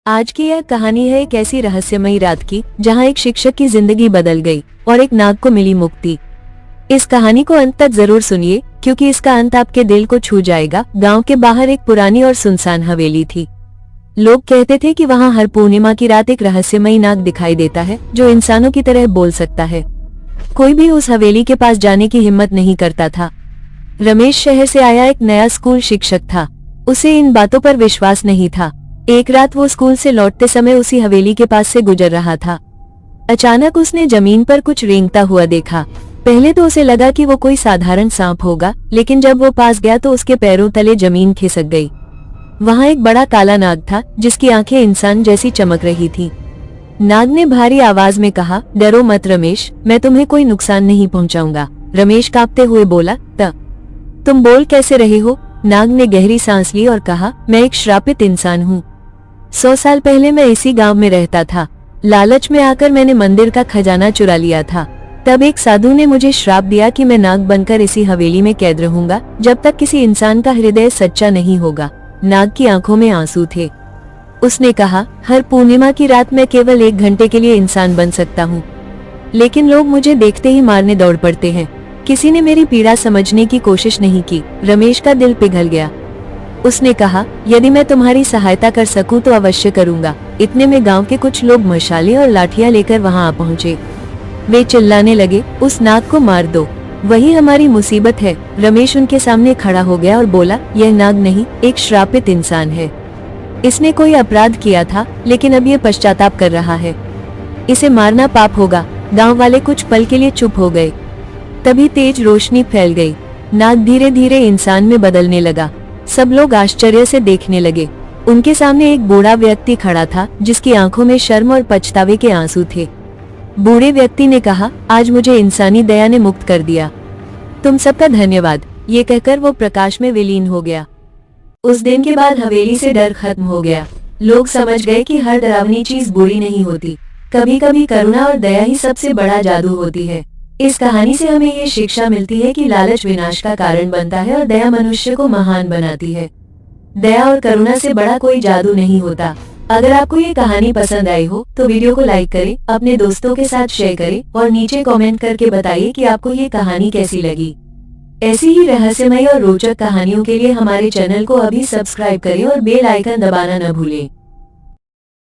आज की यह कहानी है एक ऐसी रहस्यमयी रात की जहां एक शिक्षक की जिंदगी बदल गई और एक नाग को मिली मुक्ति। इस कहानी को अंत तक जरूर सुनिए क्योंकि इसका अंत आपके दिल को छू जाएगा। गांव के बाहर एक पुरानी और सुनसान हवेली थी। लोग कहते थे कि वहां हर पूर्णिमा की रात एक रहस्यमयी नाग दिखाई देता है जो इंसानों की तरह बोल सकता है। कोई भी उस हवेली के पास जाने की हिम्मत नहीं करता था। रमेश शहर से आया एक नया स्कूल शिक्षक था। उसे इन बातों पर विश्वास नहीं था। एक रात वो स्कूल से लौटते समय उसी हवेली के पास से गुजर रहा था। अचानक उसने जमीन पर कुछ रेंगता हुआ देखा। पहले तो उसे लगा कि वो कोई साधारण सांप होगा, लेकिन जब वो पास गया तो उसके पैरों तले जमीन खिसक गई। वहां एक बड़ा काला नाग था जिसकी आंखें इंसान जैसी चमक रही थी। नाग ने भारी आवाज में कहा, डरो मत रमेश, मैं तुम्हें कोई नुकसान नहीं पहुंचाऊंगा। रमेश कांपते हुए बोला, तुम बोल कैसे रहे हो? नाग ने गहरी सांस ली और कहा, मैं एक श्रापित इंसान हूँ। 100 साल पहले मैं इसी गांव में रहता था। लालच में आकर मैंने मंदिर का खजाना चुरा लिया था। तब एक साधु ने मुझे श्राप दिया कि मैं नाग बनकर इसी हवेली में कैद रहूंगा जब तक किसी इंसान का हृदय सच्चा नहीं होगा। नाग की आंखों में आंसू थे। उसने कहा, हर पूर्णिमा की रात मैं केवल 1 घंटे के लिए इंसान बन सकता हूँ, लेकिन लोग मुझे देखते ही मारने दौड़ पड़ते हैं। किसी ने मेरी पीड़ा समझने की कोशिश नहीं की। रमेश का दिल पिघल गया। उसने कहा, यदि मैं तुम्हारी सहायता कर सकूं तो अवश्य करूंगा। इतने में गांव के कुछ लोग मशाले और लाठियां लेकर वहां आ पहुंचे। वे चिल्लाने लगे, उस नाग को मार दो, वही हमारी मुसीबत है। रमेश उनके सामने खड़ा हो गया और बोला, यह नाग नहीं, एक श्रापित इंसान है। इसने कोई अपराध किया था, लेकिन अब ये पश्चाताप कर रहा है। इसे मारना पाप होगा। गाँव वाले कुछ पल के लिए चुप हो गए। तभी तेज रोशनी फैल गई। नाग धीरे धीरे इंसान में बदलने लगा। सब लोग आश्चर्य से देखने लगे। उनके सामने एक बूढ़ा व्यक्ति खड़ा था जिसकी आंखों में शर्म और पछतावे के आंसू थे। बूढ़े व्यक्ति ने कहा, आज मुझे इंसानी दया ने मुक्त कर दिया। तुम सबका धन्यवाद। ये कहकर वो प्रकाश में विलीन हो गया। उस दिन के बाद हवेली से डर खत्म हो गया। लोग समझ गए कि हर डरावनी चीज बुरी नहीं होती। कभी कभी करुणा और दया ही सबसे बड़ा जादू होती है। इस कहानी से हमें ये शिक्षा मिलती है कि लालच विनाश का कारण बनता है और दया मनुष्य को महान बनाती है। दया और करुणा से बड़ा कोई जादू नहीं होता। अगर आपको ये कहानी पसंद आई हो तो वीडियो को लाइक करें, अपने दोस्तों के साथ शेयर करें और नीचे कमेंट करके बताइए कि आपको ये कहानी कैसी लगी। ऐसी ही रहस्यमयी और रोचक कहानियों के लिए हमारे चैनल को अभी सब्सक्राइब करें और बेल आइकन दबाना न भूलें।